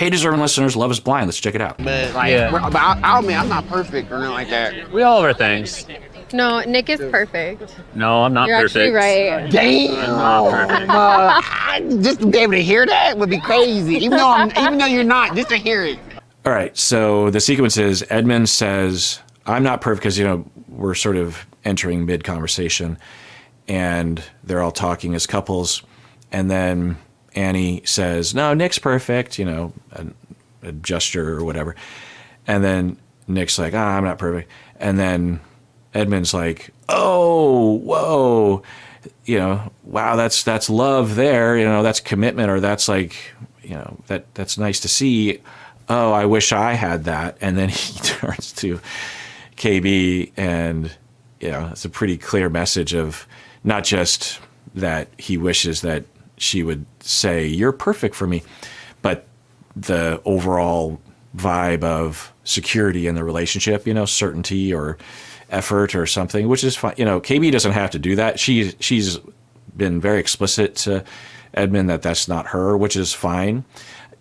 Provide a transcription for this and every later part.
Hey, deserving listeners, Love is Blind. Let's check it out. But like, but I'll admit I'm not perfect or nothing like that. We all have our things. No, Nick is perfect. No, I'm not You're perfect. actually right. Damn. I'm not perfect. Just to be able to hear that would be crazy. Even though you're not, just to hear it. All right, so the sequence is Edmond says, I'm not perfect because, we're sort of entering mid-conversation, and they're all talking as couples, and then Annie says, no, Nick's perfect, a gesture or whatever. And then Nick's like, I'm not perfect. And then Edmond's like, oh, whoa, wow, that's love there, that's commitment, or that's like, that's nice to see. Oh, I wish I had that. And then he turns to KB, and it's a pretty clear message of not just that he wishes that she would say, you're perfect for me, but the overall vibe of security in the relationship, certainty or effort or something, which is fine. KB doesn't have to do that. She's been very explicit to Edmond that that's not her, which is fine.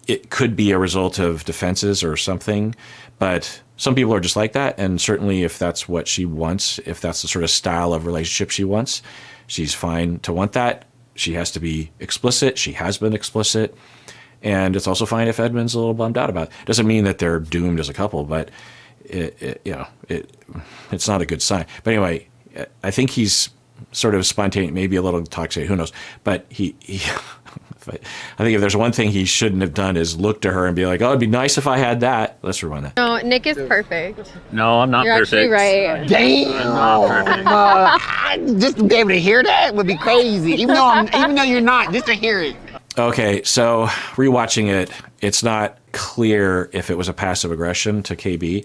It could be a result of defenses or something, but some people are just like that. And certainly if that's what she wants, if that's the sort of style of relationship she wants, she's fine to want that. She has to be explicit. She has been explicit. And it's also fine if Edmund's a little bummed out about it. Doesn't mean that they're doomed as a couple, but it's not a good sign. But anyway, I think he's sort of spontaneous, maybe a little toxic, who knows. But he I think if there's one thing he shouldn't have done is look to her and be like, oh, it'd be nice if I had that. Let's rewind that. No, Nick is perfect. No, I'm not You're perfect. actually right. Damn. I'm not perfect. Just to be able to hear that would be crazy. Even though you're not, just to hear it. Okay, so rewatching it, it's not clear if it was a passive aggression to KB.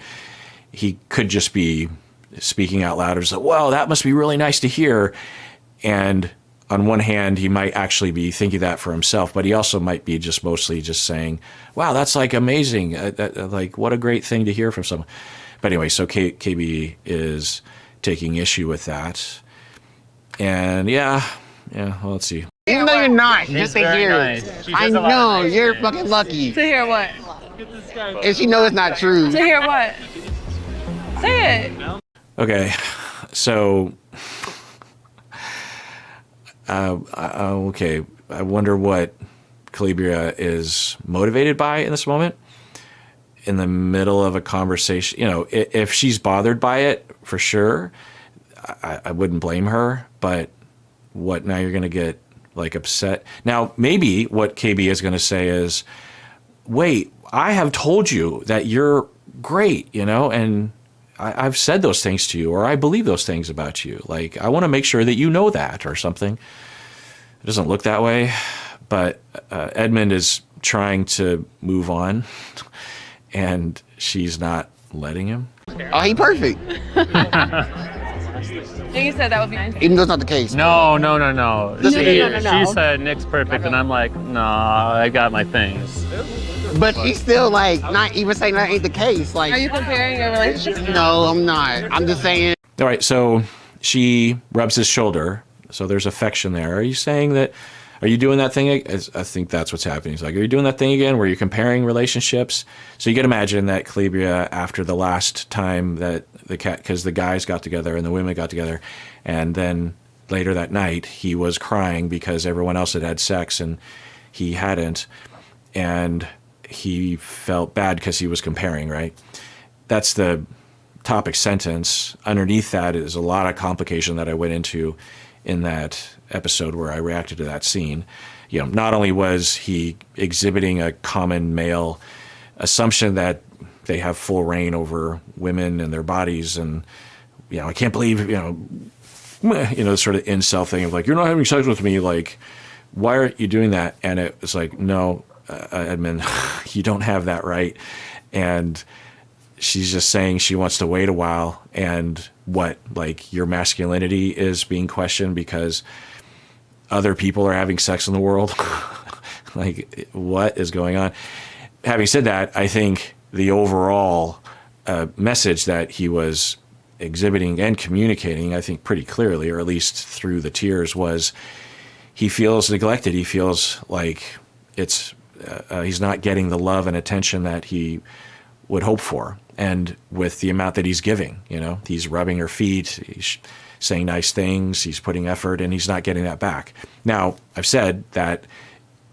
He could just be speaking out loud or just like, well, that must be really nice to hear. And on one hand, he might actually be thinking that for himself, but he also might be just mostly just saying, wow, that's like amazing. Like, what a great thing to hear from someone. But anyway, so KB is taking issue with that. And well, let's see. Even though you're not, just to hear nice. it. I know, you're fucking lucky. To hear what? And she knows it's not true. To hear what? Say it. Okay, so okay, I wonder what Calibria is motivated by in this moment. In the middle of a conversation, if she's bothered by it, for sure, I wouldn't blame her. But what, now you're going to get like upset? Now, maybe what KB is going to say is, wait, I have told you that you're great, and I've said those things to you, or I believe those things about you. Like, I want to make sure that you know that, or something. It doesn't look that way, but Edmond is trying to move on, and she's not letting him. Oh, he perfect. You said that would be nice. Even though it's not the case. No. No. She said Nick's perfect, and I'm like, nah, I got my things. But he's still like not even saying that ain't the case. Like, Are you comparing your relationship? no, I'm not. I'm just saying. All right, so she rubs his shoulder, so there's affection there. Are you saying that? Are you doing that thing? I think that's what's happening. He's like, are you doing that thing again where you're comparing relationships? So you can imagine that Calibria, after the last time that because the guys got together and the women got together, and then later that night he was crying because everyone else had had sex and he hadn't, and he felt bad because he was comparing, right? That's the topic sentence. Underneath that is a lot of complication that I went into in that episode where I reacted to that scene. Not only was he exhibiting a common male assumption that they have full reign over women and their bodies, and I can't believe sort of incel thing of like, you're not having sex with me, like, why aren't you doing that? And it was like, no, Edmond, you don't have that right. And she's just saying she wants to wait a while, and like your masculinity is being questioned because other people are having sex in the world. Like, what is going on? Having said that, I think the overall message that he was exhibiting and communicating, I think pretty clearly, or at least through the tears, was he feels neglected. He feels like it's he's not getting the love and attention that he would hope for. And with the amount that he's giving, he's rubbing her feet, he's saying nice things, he's putting effort, and he's not getting that back. Now, I've said that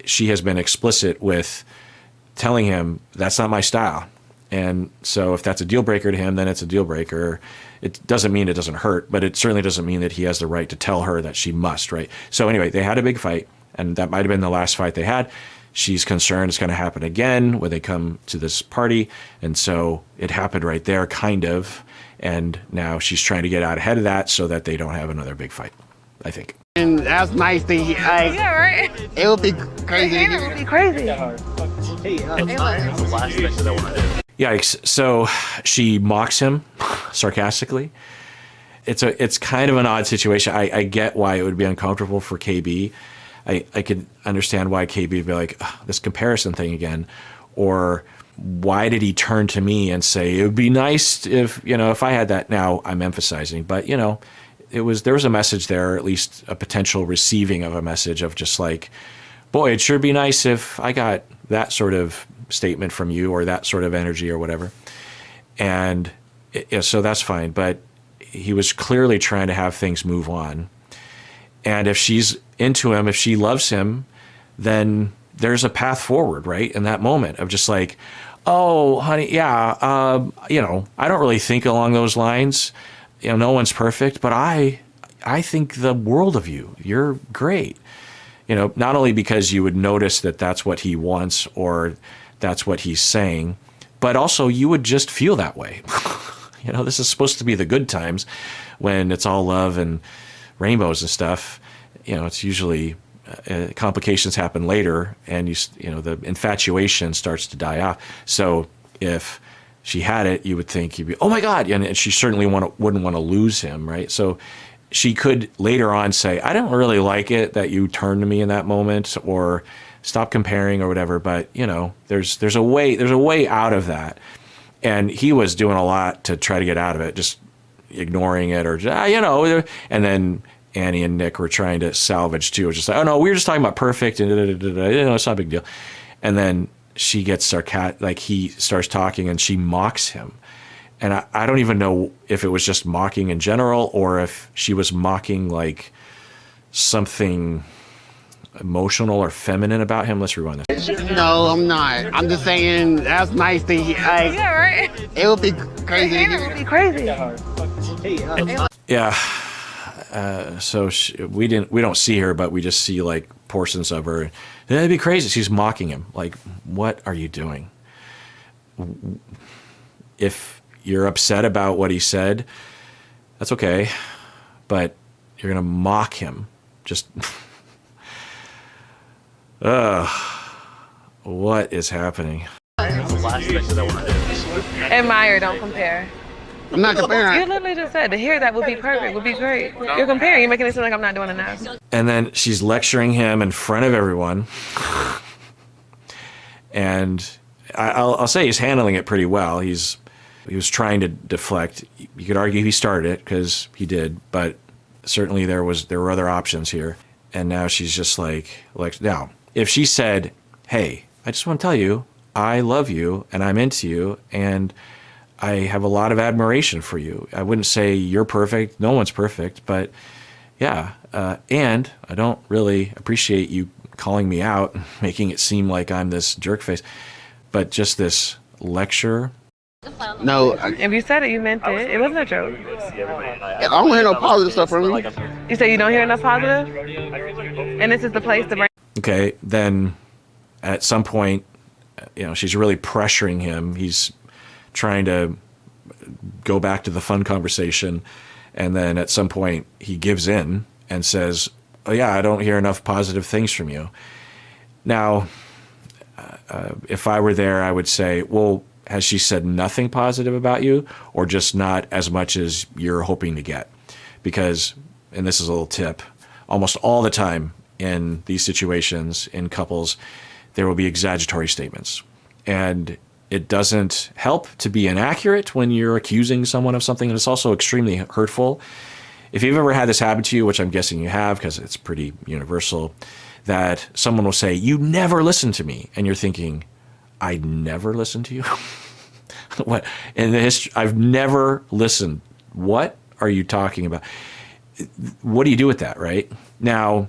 she has been explicit with telling him that's not my style. And so if that's a deal breaker to him, then it's a deal breaker. It doesn't mean it doesn't hurt, but it certainly doesn't mean that he has the right to tell her that she must, right? So anyway, they had a big fight, and that might have been the last fight they had. She's concerned it's going to happen again when they come to this party. And so it happened right there, kind of. And now she's trying to get out ahead of that so that they don't have another big fight, I think. And that's nice to hear. Like, Yeah, right? it would be crazy. It would be crazy. Yikes. So she mocks him sarcastically. It's kind of an odd situation. I get why it would be uncomfortable for KB. I could understand why KB would be like, this comparison thing again. Or why did he turn to me and say, it would be nice if I had that. Now I'm emphasizing, but there was a message there, or at least a potential receiving of a message of just like, boy, it sure be nice if I got that sort of statement from you or that sort of energy or whatever. And so that's fine. But he was clearly trying to have things move on. And if she's into him, if she loves him, then there's a path forward, right? In that moment of just like, oh, honey, yeah, I don't really think along those lines. No one's perfect, but I think the world of you. You're great. Not only because you would notice that that's what he wants or that's what he's saying, but also you would just feel that way. This is supposed to be the good times when it's all love and rainbows and stuff. It's usually complications happen later, and the infatuation starts to die off. So if she had it, you would think you'd be, oh my God, and she certainly wouldn't want to lose him, right? So she could later on say, I don't really like it that you turned to me in that moment, or stop comparing or whatever. But there's a way out of that, and he was doing a lot to try to get out of it, just ignoring it or and then Annie and Nick were trying to salvage too. It was just like, oh no, we were just talking about perfect and it's not a big deal. And then she gets sarcastic, like he starts talking and she mocks him. And I don't even know if it was just mocking in general or if she was mocking like something emotional or feminine about him. Let's rewind this. No, I'm not. I'm just saying that's nice to hear. Like, Yeah, right? it would be crazy. It would be crazy. Yeah. So we don't see her, but we just see like portions of her. That'd be crazy. She's mocking him. Like, what are you doing? If you're upset about what he said, that's okay, but you're gonna mock him. Just, what is happening? Admire, don't compare. I'm not You comparing. literally just said to hear that would be perfect, would be great. You're comparing, you're making it seem like I'm not doing enough. And then she's lecturing him in front of everyone. And I'll say he's handling it pretty well. He was trying to deflect. You could argue he started it because he did, but certainly there were other options here. And now she's just like now, if she said, hey, I just want to tell you, I love you and I'm into you and I have a lot of admiration for you. I wouldn't say you're perfect. No one's perfect, but yeah. And I don't really appreciate you calling me out, making it seem like I'm this jerk face, but just this lecture. No, If you said it, you meant it. It wasn't a joke. I don't hear no positive stuff from me. You say you don't hear enough positive? And this is the place to bring. Okay, then at some point, she's really pressuring him. He's trying to go back to the fun conversation, and then at some point he gives in and says, oh yeah, I don't hear enough positive things from you. Now, if I were there, I would say, well, has she said nothing positive about you, or just not as much as you're hoping to get? Because, and this is a little tip, almost all the time in these situations, in couples, there will be exaggeratory statements. And it doesn't help to be inaccurate when you're accusing someone of something, and it's also extremely hurtful. If you've ever had this happen to you, which I'm guessing you have because it's pretty universal, that someone will say, "You never listen to me," and you're thinking, "I never listened to you." What in the history? I've never listened. What are you talking about? What do you do with that, right? Now,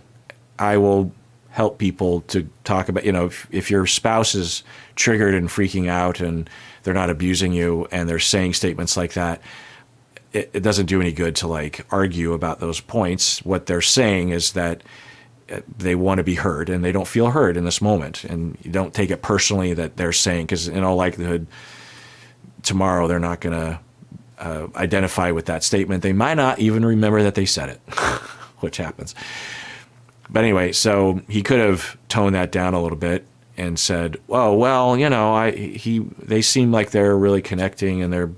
I will help people to talk about, if your spouse is triggered and freaking out and they're not abusing you and they're saying statements like that, it doesn't do any good to like argue about those points. What they're saying is that they want to be heard and they don't feel heard in this moment. And you don't take it personally that they're saying, because in all likelihood, tomorrow they're not going to identify with that statement. They might not even remember that they said it, which happens. But anyway, so he could have toned that down a little bit and said, "Oh, well, they seem like they're really connecting, and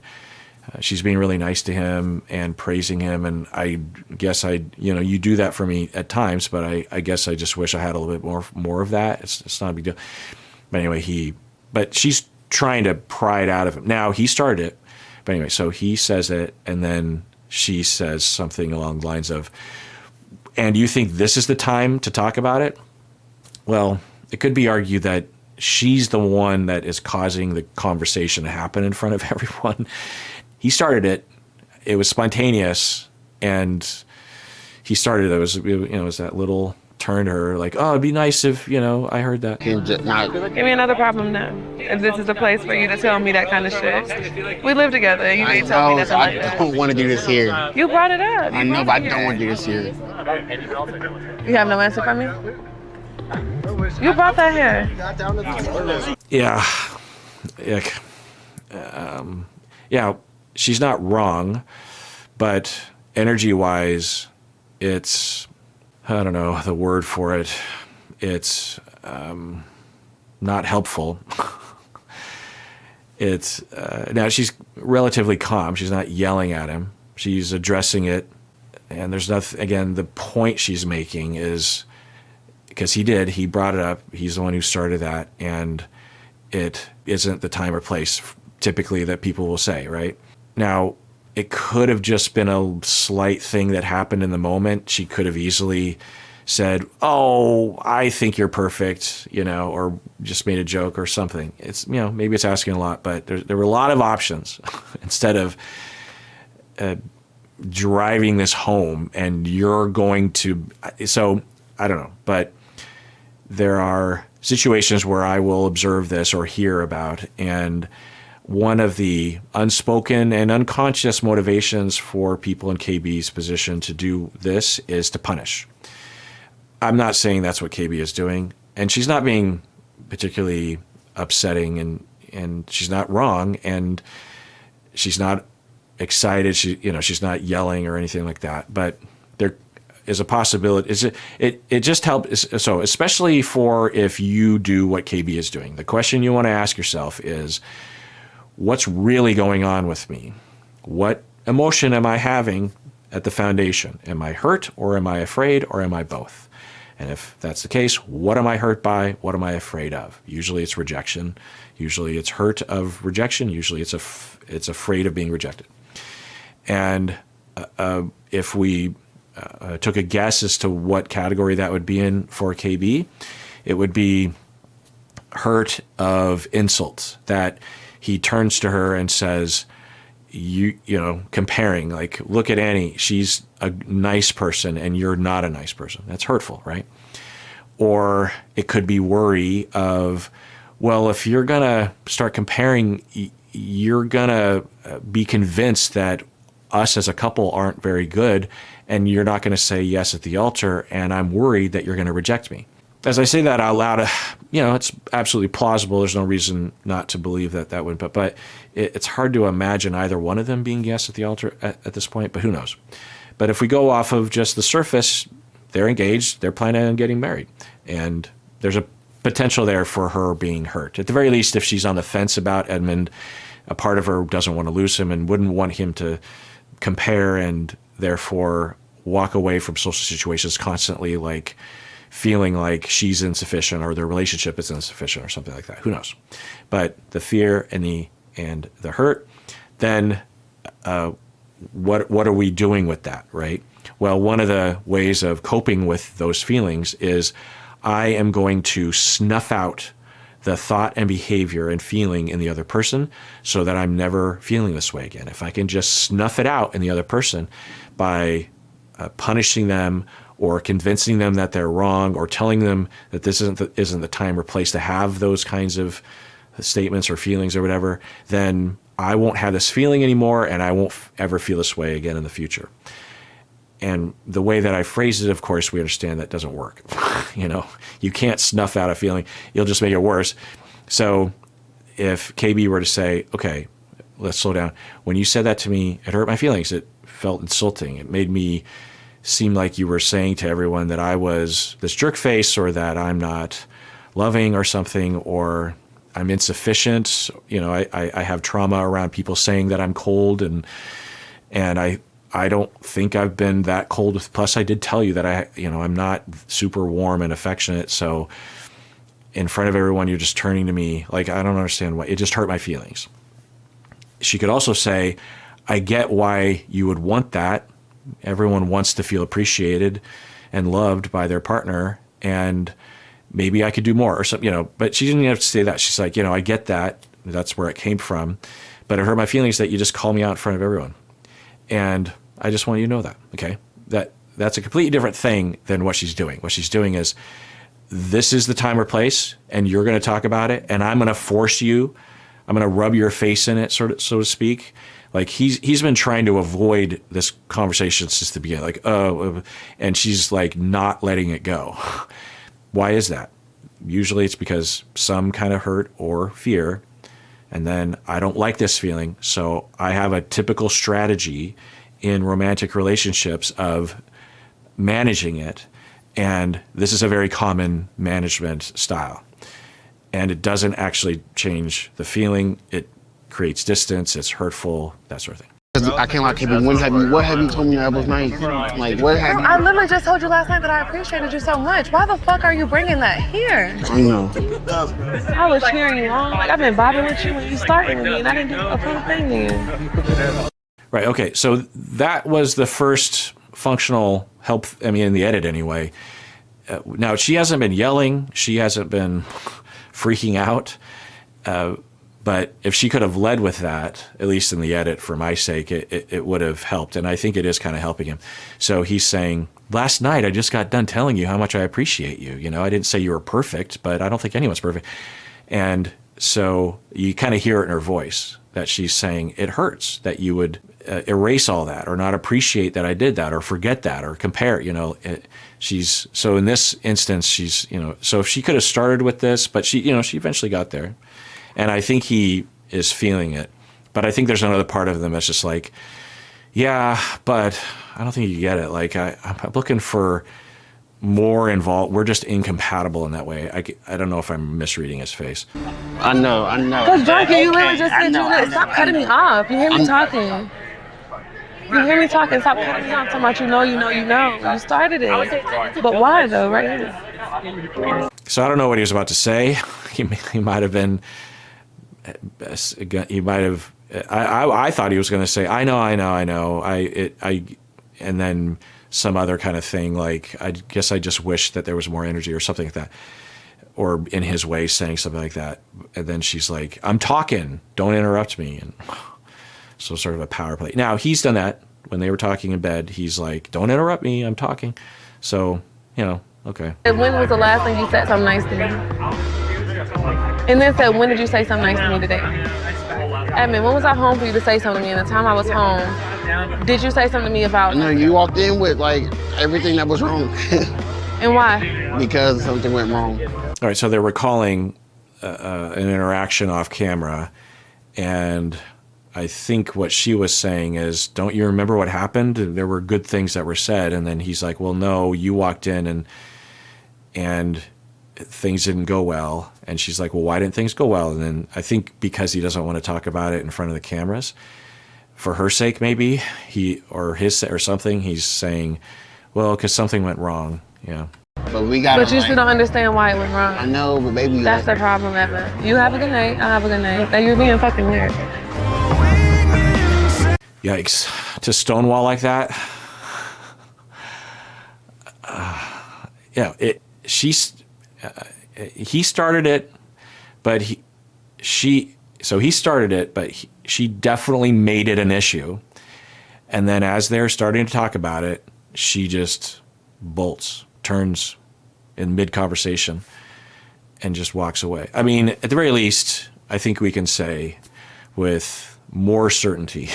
she's being really nice to him and praising him, and I guess you do that for me at times, but I guess I just wish I had a little bit more of that. It's not a big deal." But anyway, but she's trying to pry it out of him. Now he started it, but anyway, so he says it, and then she says something along the lines of, "And you think this is the time to talk about it?" Well, it could be argued that she's the one that is causing the conversation to happen in front of everyone. He started it. It was spontaneous, and he started it. It was that little turn to her, like, "Oh, it'd be nice if I heard that." Give me another problem now. If this is a place for you to tell me that kind of shit. We live together. You need to tell me nothing like that. I don't want to do this here. You brought it up. I know, but I don't want to do this here. You have no answer for me? You brought that here. Yeah. Yeah, she's not wrong, but energy-wise, it's, I don't know the word for it, it's not helpful. It's now she's relatively calm. She's not yelling at him. She's addressing it, and there's nothing. Again, the point she's making is because he brought it up. He's the one who started that, and it isn't the time or place typically that people will say, right? Now, it could have just been a slight thing that happened in the moment. She could have easily said, "Oh, I think you're perfect," or just made a joke or something. It's, maybe it's asking a lot, but there were a lot of options instead of driving this home and you're going to, so I don't know, but there are situations where I will observe this or hear about, and one of the unspoken and unconscious motivations for people in KB's position to do this is to punish. I'm not saying that's what KB is doing, and she's not being particularly upsetting, and she's not wrong, and she's not excited. She's not yelling or anything like that. But there is a possibility. It just helps. So especially for if you do what KB is doing, the question you want to ask yourself is, what's really going on with me? What emotion am I having at the foundation? Am I hurt, or am I afraid, or am I both? And if that's the case, what am I hurt by? What am I afraid of? Usually it's rejection. Usually it's hurt of rejection. Usually it's afraid of being rejected. And if we took a guess as to what category that would be in for KB, it would be hurt of insults, that he turns to her and says, comparing, like, "Look at Annie, she's a nice person and you're not a nice person." That's hurtful, right? Or it could be worry of, well, if you're going to start comparing, you're going to be convinced that us as a couple aren't very good, and you're not going to say yes at the altar, and I'm worried that you're going to reject me. As I say that out loud, it's absolutely plausible. There's no reason not to believe that would, but it's hard to imagine either one of them being yes at the altar at this point, but who knows? But if we go off of just the surface, they're engaged, they're planning on getting married, and there's a potential there for her being hurt. At the very least, if she's on the fence about Edmond, a part of her doesn't want to lose him and wouldn't want him to compare and therefore walk away from social situations constantly, like feeling like she's insufficient or their relationship is insufficient or something like that. Who knows? But the fear and the hurt, then what are we doing with that, right? Well, one of the ways of coping with those feelings is I am going to snuff out the thought and behavior and feeling in the other person so that I'm never feeling this way again. If I can just snuff it out in the other person by punishing them or convincing them that they're wrong or telling them that this isn't the time or place to have those kinds of statements or feelings or whatever, then I won't have this feeling anymore and I won't ever feel this way again in the future. And the way that I phrase it, of course, we understand that doesn't work. You can't snuff out a feeling. You'll just make it worse. So if KB were to say, okay, let's slow down. When you said that to me, it hurt my feelings. It felt insulting. It made me seem like you were saying to everyone that I was this jerk face or that I'm not loving or something, or I'm insufficient. I have trauma around people saying that I'm cold, and I don't think I've been that cold. Plus, I did tell you that I'm not super warm and affectionate. So in front of everyone, you're just turning to me like, I don't understand why. It just hurt my feelings. She could also say, I get why you would want that. Everyone wants to feel appreciated and loved by their partner, and maybe I could do more or something, but she didn't even have to say that. She's like, I get that. That's where it came from. But it hurt my feelings that you just call me out in front of everyone. And I just want you to know that, okay? That's a completely different thing than what she's doing. What she's doing is, this is the time or place, and you're going to talk about it, and I'm going to force you. I'm going to rub your face in it, so to speak. Like he's been trying to avoid this conversation since the beginning. Like, and she's like not letting it go. Why is that? Usually it's because some kind of hurt or fear, and then I don't like this feeling, so I have a typical strategy in romantic relationships of managing it, and this is a very common management style. And it doesn't actually change the feeling. It creates distance, it's hurtful, that sort of thing. I can't lie, KB. What have you told me that was nice? Like, what have you? I literally just told you last night that I appreciated you so much. Why the fuck are you bringing that here? I know. I was cheering you on. Like, I've been bobbing with you when you started with me, and I didn't do a full thing then. Right, okay, so that was the first functional help, in the edit anyway. Now, she hasn't been yelling, she hasn't been freaking out, but if she could have led with that, at least in the edit for my sake, it would have helped. And I think it is kind of helping him. So he's saying, last night I just got done telling you how much I appreciate you. I didn't say you were perfect, but I don't think anyone's perfect. And so you kind of hear it in her voice that she's saying it hurts that you would erase all that or not appreciate that I did that or forget that or compare, so in this instance, she's, so if she could have started with this, but she eventually got there. And I think he is feeling it. But I think there's another part of them that's just like, yeah, but I don't think you get it. Like, I'm looking for more involved. We're just incompatible in that way. I don't know if I'm misreading his face. I know. Because, Junkie, you literally just said stop cutting me off. You hear me talking. You hear me talking. Stop cutting me off. Talking about you know. You started it. But why, though, right here? So I don't know what he was about to say. He might have been... He might have. I thought he was going to say, I know. And then some other kind of thing like, I guess I just wish that there was more energy or something like that, or in his way saying something like that. And then she's like, I'm talking, don't interrupt me. And so sort of a power play. Now he's done that when they were talking in bed. He's like, don't interrupt me, I'm talking. So okay. And when was the last time you said something nice to me? And then said, when did you say something nice to me today? Edmond, when was I home for you to say something to me? And the time I was home, did you say something to me about... No, you walked in with, everything that was wrong. And why? Because something went wrong. All right, so they're recalling an interaction off camera, and I think what she was saying is, don't you remember what happened? There were good things that were said, and then he's like, well, no, you walked in and things didn't go well. And she's like, well, why didn't things go well? And then I think because he doesn't want to talk about it in front of the cameras, for her sake maybe, or something, he's saying, well, because something went wrong. Yeah. But you still don't understand why it went wrong. I know, but baby. That's the problem, Edmond. You have a good night, I'll have a good night. Now you're being fucking weird. Yikes. To stonewall like that? he started it, but she started it, but she definitely made it an issue. And then as they're starting to talk about it, she just turns in mid-conversation and just walks away. I mean, at the very least, I think we can say with more certainty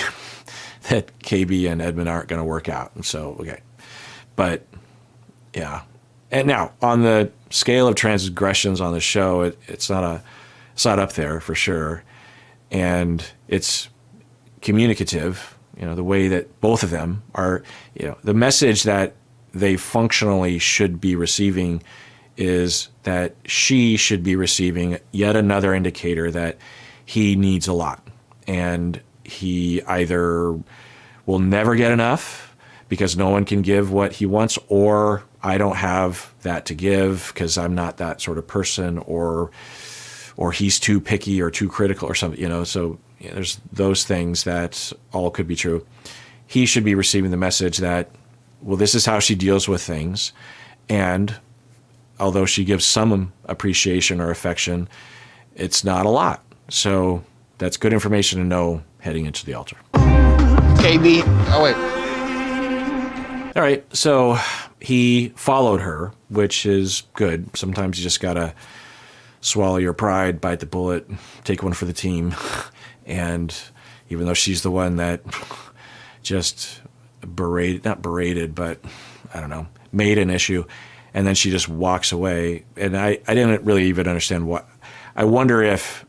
that KB and Edmond aren't going to work out. And so, okay. But, yeah. And now, on the scale of transgressions on the show, it's not up there for sure. And it's communicative, the way that both of them are, the message that they functionally should be receiving is that she should be receiving yet another indicator that he needs a lot. And he either will never get enough because no one can give what he wants, or I don't have that to give because I'm not that sort of person, or he's too picky or too critical or something, so there's those things that all could be true. He should be receiving the message that, well, this is how she deals with things, and although she gives some appreciation or affection, it's not a lot. So that's good information to know heading into the altar. KB, oh wait. All right, so he followed her, which is good. Sometimes you just gotta swallow your pride, bite the bullet, take one for the team. And even though she's the one that just not berated, but I don't know, made an issue, and then she just walks away. And I didn't really even understand what. I wonder if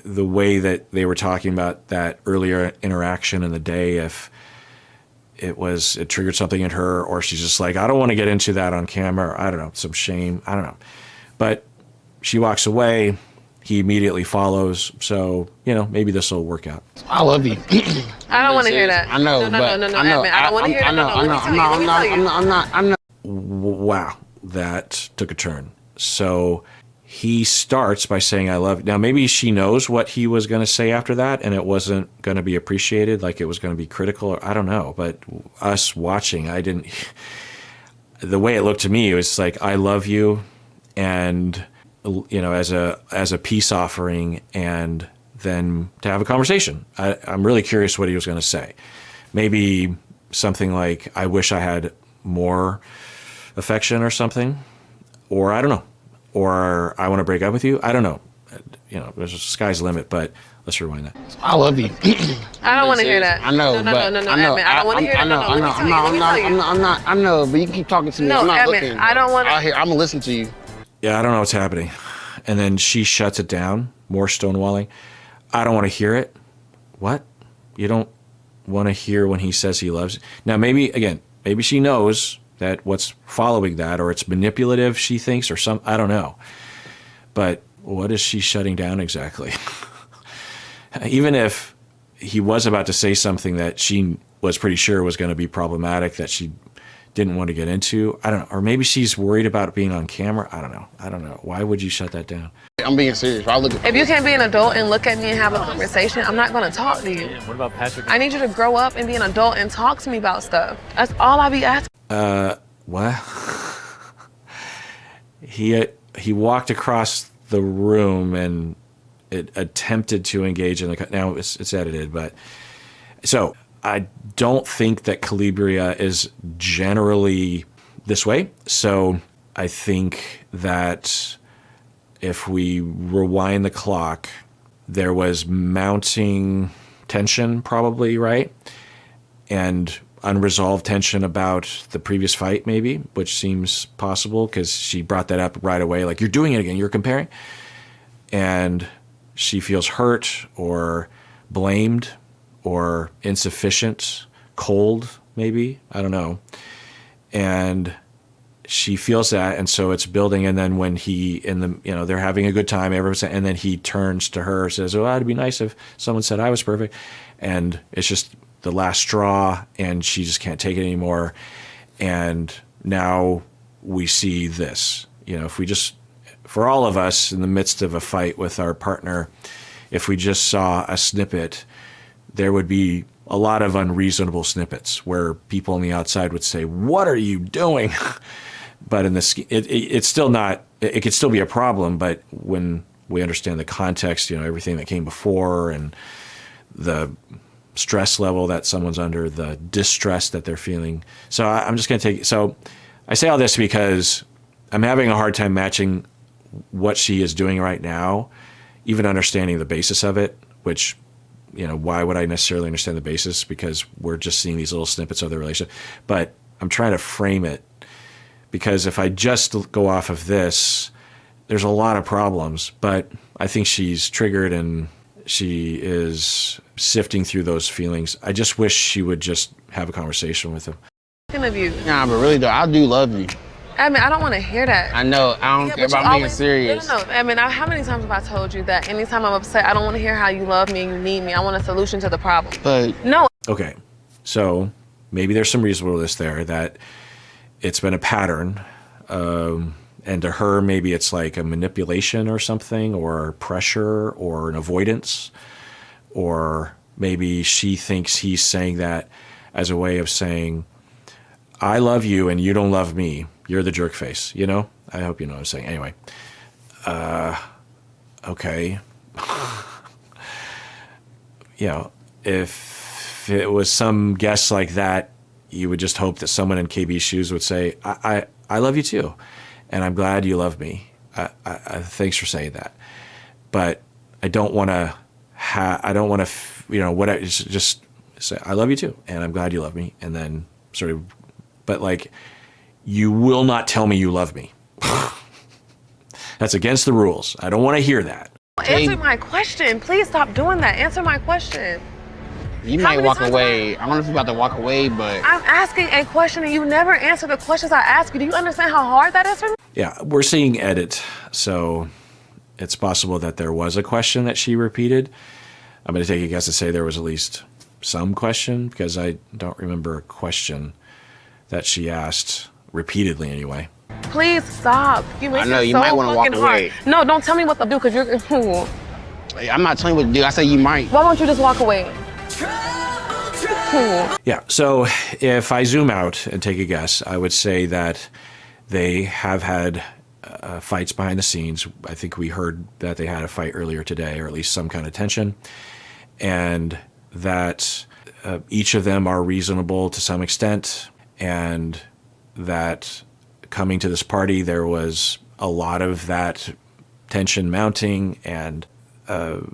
the way that they were talking about that earlier interaction in the day, if it triggered something in her, or she's just like, I don't want to get into that on camera. I don't know, some shame. I don't know. But she walks away. He immediately follows. So, maybe this will work out. I love you. I don't want to hear that. I know, no, but I know. I don't want to hear that. I'm not. Wow, that took a turn. So he starts by saying, I love you. Now, maybe she knows what he was going to say after that, and it wasn't going to be appreciated, like it was going to be critical, or I don't know. But us watching, the way it looked to me, it was like, I love you, and as a peace offering, and then to have a conversation. I'm really curious what he was going to say. Maybe something like, I wish I had more affection or something, or I don't know, or I want to break up with you. I don't know. There's a sky's limit, but let's rewind that. I love you. I don't want to hear that. I know, but I know. I don't want to hear that. I know, but you keep talking to me. No, I'm not Edmond, looking. I don't want to. I'm gonna listen to you. Yeah, I don't know what's happening. And then she shuts it down, more stonewalling. I don't want to hear it. What? You don't want to hear when he says he loves you? Now, maybe she knows that what's following that, or it's manipulative, she thinks, or I don't know. But what is she shutting down exactly? Even if he was about to say something that she was pretty sure was going to be problematic, that she didn't want to get into, I don't know. Or maybe she's worried about being on camera. I don't know. Why would you shut that down? I'm being serious. If you can't be an adult and look at me and have a conversation, I'm not going to talk to you. What about Patrick? I need you to grow up and be an adult and talk to me about stuff. That's all I be asking. What? He walked across the room and it attempted to engage in now it's edited, but so I don't think that Calibria is generally this way. So I think that if we rewind the clock, there was mounting tension probably, right? And unresolved tension about the previous fight maybe, which seems possible because she brought that up right away. Like, you're doing it again, you're comparing. And she feels hurt or blamed or insufficient, cold maybe, I don't know. And she feels that, and so it's building. And then when they're having a good time, and then he turns to her, says, "Oh, it'd be nice if someone said I was perfect," and it's just the last straw, and she just can't take it anymore. And now we see this. If we just, for all of us in the midst of a fight with our partner, if we just saw a snippet, there would be a lot of unreasonable snippets where people on the outside would say, "What are you doing?" But in this, it's still not. It could still be a problem. But when we understand the context, everything that came before and the stress level that someone's under, the distress that they're feeling. So I'm just going to take. So I say all this because I'm having a hard time matching what she is doing right now, even understanding the basis of it, which, why would I necessarily understand the basis? Because we're just seeing these little snippets of the relationship. But I'm trying to frame it, because if I just go off of this, there's a lot of problems. But I think she's triggered and she is sifting through those feelings. I just wish she would just have a conversation with him. Of you. Nah, but really though, I do love you. I mean, I don't want to hear that. I know. I don't care but you about being serious. No. I mean, how many times have I told you that anytime I'm upset, I don't want to hear how you love me and you need me. I want a solution to the problem. But no. Okay, so maybe there's some reasonableness there that it's been a pattern. And to her, maybe it's like a manipulation or something, or pressure, or an avoidance. Or maybe she thinks he's saying that as a way of saying, I love you and you don't love me. You're the jerk face, I hope you know what I'm saying. Anyway, okay. If it was some guess like that, you would just hope that someone in KB's shoes would say, I love you too. And I'm glad you love me. Thanks for saying that. But I don't want to, just say, I love you too. And I'm glad you love me. And then sort of, but like, you will not tell me you love me. That's against the rules. I don't want to hear that. Answer my question. Please stop doing that. Answer my question. You might walk away. I don't know if you're about to walk away, but I'm asking a question and you never answer the questions I ask you. Do you understand how hard that is for me? Yeah, we're seeing edit, so it's possible that there was a question that she repeated. I'm going to take a guess and say there was at least some question, because I don't remember a question that she asked repeatedly anyway. Please stop. You make I know it you so might want to walk fucking away. hard. No, don't tell me what to do, because you're. I'm not telling you what to do. I say you might. Why won't you just walk away? Yeah, so if I zoom out and take a guess, I would say that they have had fights behind the scenes. I think we heard that they had a fight earlier today, or at least some kind of tension, and that each of them are reasonable to some extent, and that coming to this party, there was a lot of that tension mounting, and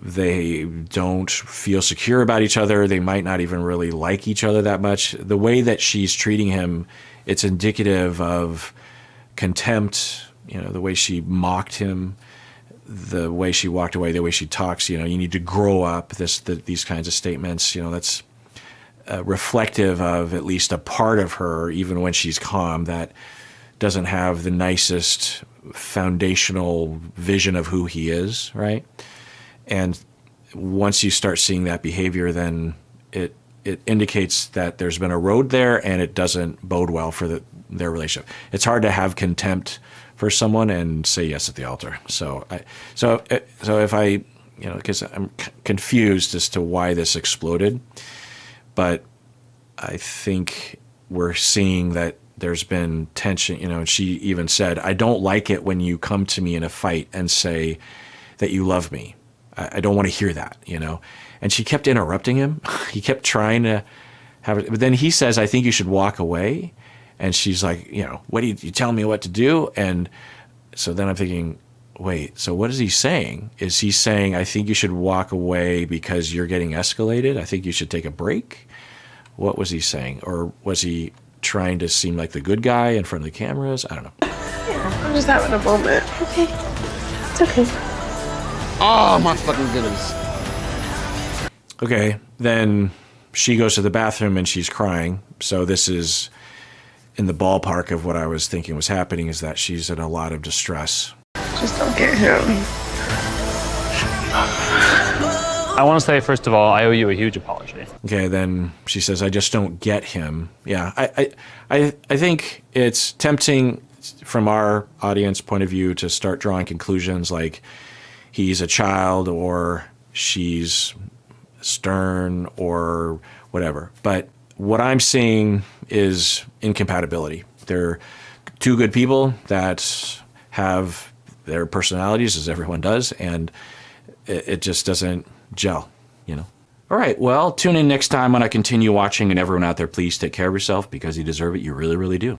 they don't feel secure about each other. They might not even really like each other that much. The way that she's treating him, it's indicative of contempt, the way she mocked him, the way she walked away, the way she talks, you need to grow up, these kinds of statements, that's reflective of at least a part of her, even when she's calm, that doesn't have the nicest foundational vision of who he is, right? And once you start seeing that behavior, then it indicates that there's been a road there, and it doesn't bode well for their relationship. It's hard to have contempt for someone and say yes at the altar. So if I, because I'm confused as to why this exploded, but I think we're seeing that there's been tension, and she even said, I don't like it when you come to me in a fight and say that you love me. I don't want to hear that, And she kept interrupting him. He kept trying to have it. But then he says, I think you should walk away. And she's like, what do you tell me what to do? And so then I'm thinking, wait, so what is he saying? Is he saying, I think you should walk away because you're getting escalated? I think you should take a break? What was he saying? Or was he trying to seem like the good guy in front of the cameras? I don't know. Yeah, I'm just having a moment. Okay. It's okay. Oh, my fucking goodness. Okay, then she goes to the bathroom and she's crying. So this is in the ballpark of what I was thinking was happening, is that she's in a lot of distress. Just don't get him. I want to say, first of all, I owe you a huge apology. Okay, then she says, I just don't get him. Yeah, I think it's tempting from our audience point of view to start drawing conclusions like he's a child or she's stern or whatever. But what I'm seeing is incompatibility. They're two good people that have their personalities, as everyone does, and it just doesn't gel, you know? All right, well, tune in next time when I continue watching, and everyone out there, please take care of yourself because you deserve it. You really, really do.